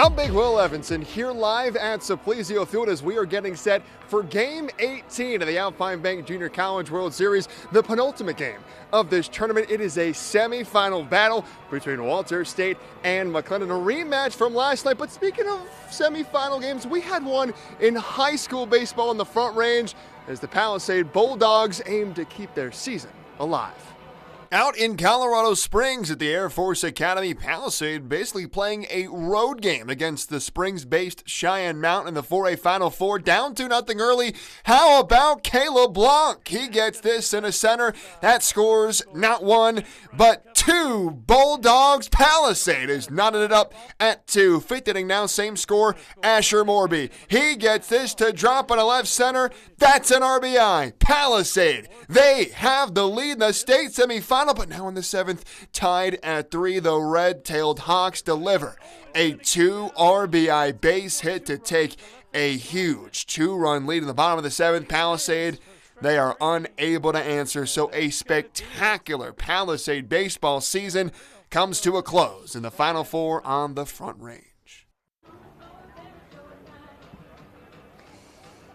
I'm Big Will Evanson here live at Palisade Field as we are getting set for Game 18 of the Alpine Bank Junior College World Series, the penultimate game of this tournament. It is a semifinal battle between Walter State and McLennan, a rematch from last night. But speaking of semifinal games, we had one in high school baseball in the Front Range as the Palisade Bulldogs aim to keep their season alive. Out in Colorado Springs at the Air Force Academy, Palisade basically playing a road game against the Springs-based Cheyenne Mountain in the 4A Final Four, down 2-0 early. How about Caleb Blanc? He gets this in a center. That scores not one, but two Bulldogs. Palisade is knotted it up at 2. Fifth inning now, same score, Asher Morby. He gets this to drop in a left center. That's an RBI. Palisade, they have the lead in the state semifinal. But now in the 7th, tied at 3, the red-tailed Hawks deliver a 2 RBI base hit to take a huge 2-run lead in the bottom of the 7th. Palisade, they are unable to answer, so a spectacular Palisade baseball season comes to a close in the Final Four on the Front Range.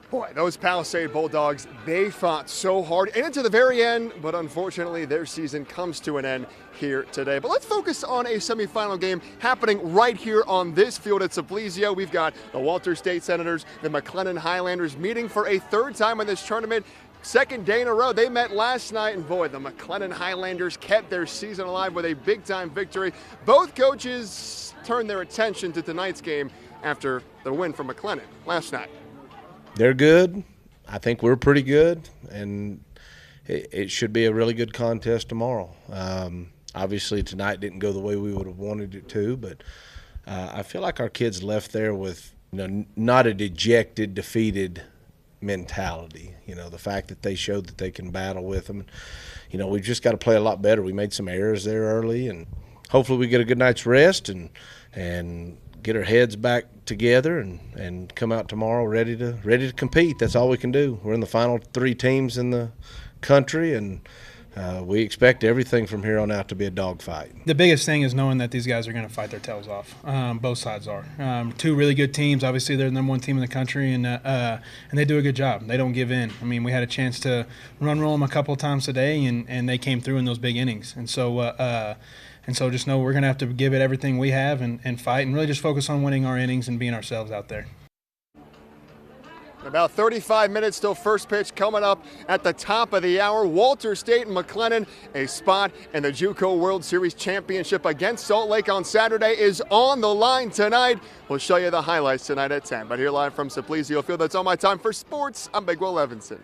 Boy, those Palisade Bulldogs, they fought so hard and into the very end, but unfortunately their season comes to an end here today. But let's focus on a semifinal game happening right here on this field at Palisade. We've got the Walter State Senators, the McLennan Highlanders meeting for a third time in this tournament. Second day in a row. They met last night, and boy, the McLennan Highlanders kept their season alive with a big-time victory. Both coaches turned their attention to tonight's game after the win from McLennan last night. They're good. I think we're pretty good, and it should be a really good contest tomorrow. Obviously, tonight didn't go the way we would have wanted it to, but I feel like our kids left there with, not a dejected, defeated mentality. The fact that they showed that they can battle with them. We've just got to play a lot better. We made some errors there early, and hopefully we get a good night's rest and get our heads back together and come out tomorrow ready to compete. That's all we can do. We're in the final 3 teams in the country, and we expect everything from here on out to be a dogfight. The biggest thing is knowing that these guys are going to fight their tails off. Both sides are. 2 really good teams. Obviously, they're the number 1 team in the country, and they do a good job. They don't give in. I mean, we had a chance to roll them a couple of times today, and they came through in those big innings. And so just know we're going to have to give it everything we have and fight and really just focus on winning our innings and being ourselves out there. About 35 minutes till first pitch coming up at the top of the hour. Walter State and McLennan, a spot in the JUCO World Series Championship against Salt Lake on Saturday is on the line tonight. We'll show you the highlights tonight at 10. But here live from Palisade Field, that's all my time for sports. I'm Big Will Evanson.